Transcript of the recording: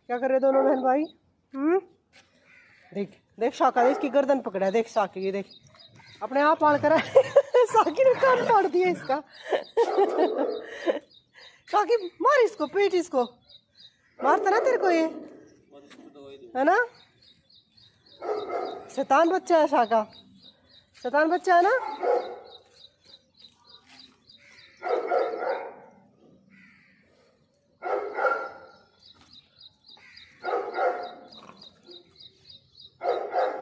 क्या कर रहे दोनों बहन भाई? देख देख शाका ने इसकी गर्दन पकड़ा है, देख शाकी की, देख अपने आप पाल कर शाकी ने कान फाड़ दिया इसका। शाकी मार इसको, पीट इसको, मारता ना तेरे को ये, है ना? शैतान बच्चा है शाका, शैतान बच्चा है ना।